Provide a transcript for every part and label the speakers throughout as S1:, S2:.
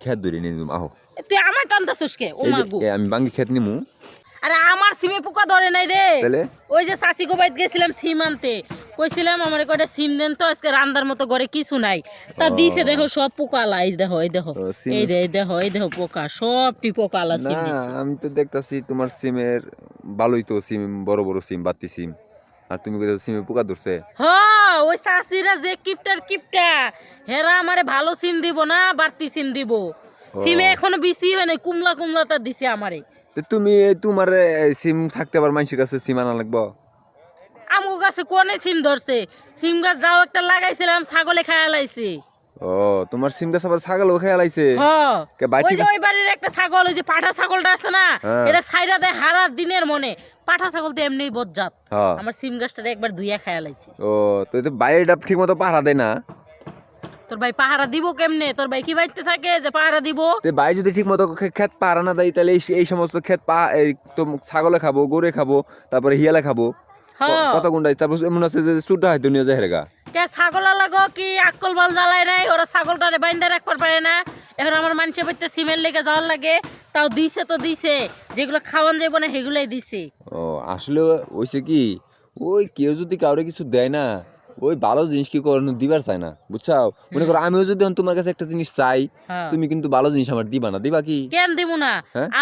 S1: খেত ধরে নিয়ে যাবো আহো।
S2: তুই আমার টানতাছিস কে? ও মাগো,
S1: আমি বাঙ্গি খেত নিমু।
S2: আরে আমার সিমে পোকা ধরে নাই রে।
S1: তাহলে
S2: ওই যে চাষি গো বাইত গেছিলাম সিম আনতে, কইছিলাম আমার কয়টা সিম দেন তো, আজকে রান্দার মতো ঘরে কিছু নাই। তা দিছে দেখো সব পোকা লাই, দেখো এই দেখো, এই দেখো এই দেখো পোকা, সবটি পোকা আলা সিম দিছে।
S1: আমি তো দেখতাছি তোমার সিমের ভালোই তো, সিম বড় বড় সিম, বাতি সিম, আর তুমি কইছো সিমে পোকা ধরছে।
S2: হ্যাঁ, ওই চাষিরা যে কিপটা হেরা আমারে ভালো সিম দিব না, বাড়তি সিম দিব। সিমে এখনো বেশি হয় নাই, কুমলা তা দিছে আমারে।
S1: তুমি তোমার সিম থাকতে আবার মানুষের কাছে সিম আনা লাগবো।
S2: আমগো গাছে কোনে সিম ধরছে, সিম গাছ যাও একটা লাগাইছিলাম, ছাগলে খায়া লাইছে।
S1: ও তোমার সিম গাছ আবার ছাগলও খেয়াল আইছে।
S2: হ্যাঁ, ওই যে ওই বাড়ির একটা ছাগল, ওই যে পাঠা ছাগলটা আছে না, এটা ছাইরা দেয় হারা দিনের মনে। পাঠা ছাগল তো এমনি বজ্জাত, আমার সিম গাছটা একবার ধুইয়া খায়া লাইছে।
S1: ও তো বাইরেটা ঠিক মতো পাহারা দেয় না।
S2: তোর ভাই পাহারা দিব কেমনে? তোর ভাই কি বাইতে থাকে যে পাহারা দিব?
S1: ভাই যদি ঠিক মতো ক্ষেত পাহারা না দেয়, তাহলে এই সমস্ত ক্ষেত তো ছাগলে খাবো, গরু খাবো, তারপরে হিয়ালে খাবো, কত গুন্ডাই। তারপর এমন আছে যে চুটা হয় দুনিয়া যায় হেরেগা।
S2: কে ছাগল লাগো কি আকল বল জ্বালায় নাই, ওরা ছাগলটারে বাইন্দা রাখবার পারে না। এখন আমার মানুষের বাড়িতে সিমের লেগে যাওয়ার লাগে, তাও দিছে তো দিছে, যেগুলো খাওয়ান যাইব না সেগুলোই দিছে।
S1: ও আসলে ওইছে কি, ওই কেউ যদি কাউরে কিছু দেয় না, ওই ভালো জিনিস কি করানো দিবার চায় না, বুঝছাও। মনে করো আমিও যদি তোমার কাছে একটা জিনিস চাই, তুমি কিন্তু ভালো জিনিস আমার দিবা না, দিবা কি?
S2: কেন দিব না?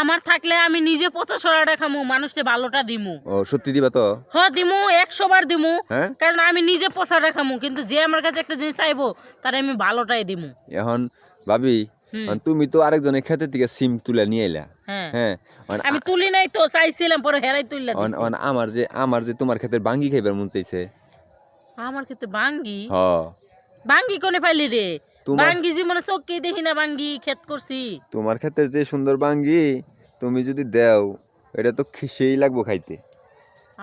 S2: আমার থাকলে আমি নিজে 50 টাকা খামু, মানুষকে ভালোটা দিমু।
S1: ও সত্যি দিবা তো?
S2: হ্যাঁ দিমু, 100 বার দিমু, কারণ আমি নিজে 50 টাকা খামু, কিন্তু যে আমার কাছে একটা জিনিস চাইবো তার আমি ভালোটাই দিমু।
S1: এখন ভাবি, তুমি তো আরেকজনের ক্ষেতের থেকে সিম তুলে নিয়ে এলা। হ্যাঁ,
S2: আমি তুলি নাই তো, চাইছিলাম পরে হেরাই তুললা দিছে।
S1: আমার যে তোমার ক্ষেতের বাঙ্গি খাইবার মন চাইছে।
S2: আমার ক্ষেতে বাঙ্গি?
S1: হ্যাঁ।
S2: বাঙ্গি কোনে পাইলি রে? বাঙ্গি জীবনে চোখে দেখি না, বাঙ্গি ক্ষেত করছি।
S1: তোমার ক্ষেতের যে সুন্দর বাঙ্গি, তুমি যদি দেও, এটা তো সেই লাগবো খাইতে।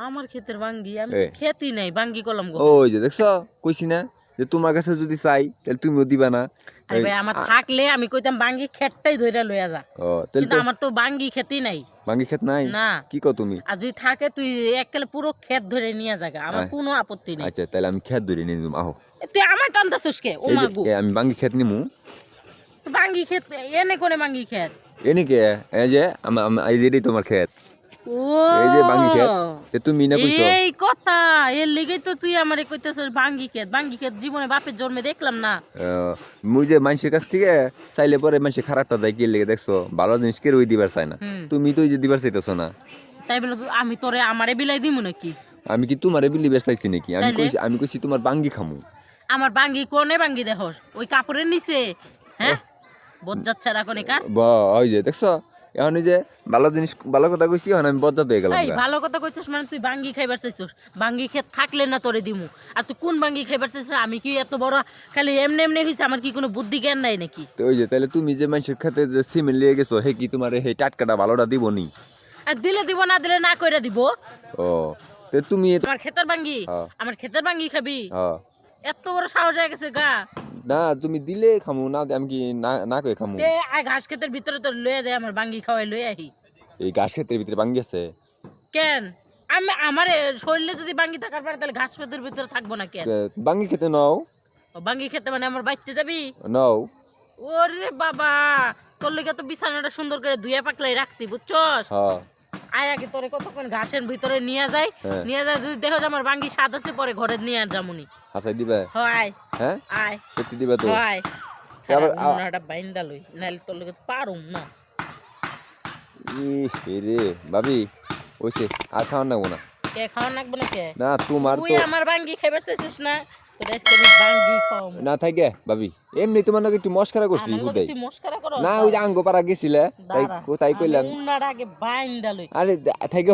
S2: আমার ক্ষেতের বাঙ্গি আমি খেতি নাই, বাঙ্গি কলম গো।
S1: ওই যে দেখছো, কইছি না যে তোমার কাছে যদি চাই তাহলে তুমিও দিবা না।
S2: আরে ভাই, আমার থাকলে আমি কইতাম বাঙ্গি ক্ষেতটাই ধইরা লইয়া যা, কিন্তু আমার তো বাঙ্গি খেতি নাই।
S1: বাঙ্গি ক্ষেত নাই?
S2: না।
S1: কি কও তুমি?
S2: আর যদি থাকে তুই এককালে পুরো ক্ষেত ধরে নিয়ে যাগা, আমার কোনো আপত্তি নেই।
S1: আচ্ছা তাহলে আমি ক্ষেত ধরে নিয়ে যাবো আহো।
S2: তুই আমার টানতাছিস কে? ও মাগো,
S1: আমি বাঙ্গি ক্ষেত নিমু।
S2: তো বাঙ্গি ক্ষেত এনে কোনে বাঙ্গি ক্ষেত?
S1: এনে কে? এই যে এই যে তোমার ক্ষেত, এই যে বাঙ্গি ক্ষেত। তুমি না কইছো?
S2: এই কথা এর লিগেই তো তুই আমারে কইতেছিস বাঙ্গি ক্ষেত। বাঙ্গি ক্ষেত জীবনে বাপের জন্মে দেখলাম না।
S1: মুই যে মানুষের কাছ থেকে চাইলে পরে মানুষের খারাপটা দেয়, কি লেগে দেখছো? ভালো জিনিস কেউ দিবার চায় না, তুমি তো ওই যে দিবার চাইতেছো না।
S2: তাই বলে আমি তোরে আমারে বিলাই দিমু নাকি?
S1: আমি কি তোমারে বিলিবার চাইছি নাকি? আমি কইছি তোমার বাঙ্গি খামু।
S2: আমার বাঙ্গি কোনে বাঙ্গি দেখোস? ওই কাপড়ের নিচে? হ্যাঁ, বজ্জাত ছাড়া কোনে কার?
S1: ওই যে দেখছো, এখন এই যে ভালো জিনিস, ভালো কথা কইছি, এখন আমি বজ্জাত হয়ে গেলাম।
S2: এই ভালো কথা কইছিস মানে তুই বাঙ্গি খাইবার চাইছিস? বাঙ্গি ক্ষেত থাকলে না তোরে দিমু। আর তুই কোন বাঙ্গি খাইবার চাইছিস? আমি কি এত বড় খালি এমনি হইছে? আমার কি কোনো বুদ্ধি জ্ঞান নাই নাকি?
S1: তো ওই যে তাহলে তুমি যে মানুষের খেতে যে সিমেন্ট লিয়ে গেছো, হে কি তোমার হে টাটকাটা ভালোটা দিবনি?
S2: আর দিলে দিব, না দিলে না কইরা দিব।
S1: ও তো তুমি
S2: আমার ক্ষেতের বাঙ্গি, আমার ক্ষেতের বাঙ্গি খাবি? এত বড় সাহস হয়ে গেছে গা?
S1: না তুমি দিলে খামু, না আমি কি না কই খামু?
S2: আয় ঘাস ক্ষেতের ভিতরে তোর লইয়া দে, আমার বাঙ্গি খাওয়াই লই আহি।
S1: এই ঘাস ক্ষেতের ভিতরে বাঙ্গি আছে?
S2: কেন আমার শরীরে যদি বাঙ্গি থাকার পারে, তাহলে ঘাস ক্ষেতের ভিতরে থাকবো না কেন?
S1: বাঙ্গি খেতে নাও।
S2: বাঙ্গি খেতে মানে আমার বাইতে যাবি?
S1: নাও।
S2: ওরে বাবা, তোর লিগে তো বিছানাটা সুন্দর করে ধুয়ে পাকলাই রাখছি, বুঝছস? আয় আগে তোরে কতক্ষণ ঘাসের ভিতরে নিয়ে যায়, যদি দেখো যে আমার বাঙ্গি স্বাদ আছে, পরে ঘরে নিয়ে আর যামুনি।
S1: হাসাই দিবে?
S2: হয়।
S1: হ্যাঁ
S2: আয়
S1: সত্যি দিবে তো?
S2: হয়। আবার ওনাটা বাইন্দা লই, নাইলে তোর লিগে পারুম না।
S1: রে ভাবি, ওইছে আর খাওয়ান লাগবো না।
S2: কে খাওয়ান লাগবো না? কে?
S1: না তোমার
S2: তুই আমার বাঙ্গি খাইবার চাইছিস না? তোর আজকে বাঙ্গি খাওয়াম
S1: না থাকে ভাবি, এমনি তোমার নাকি একটু মস্কারা করছি।
S2: তুই মস্কারা করো
S1: না, ওই যে আঙ্গ পাড়া গেছিলে, তাই কইলাম।
S2: উনার আগে বাইন্দা লই।
S1: আরে থাকে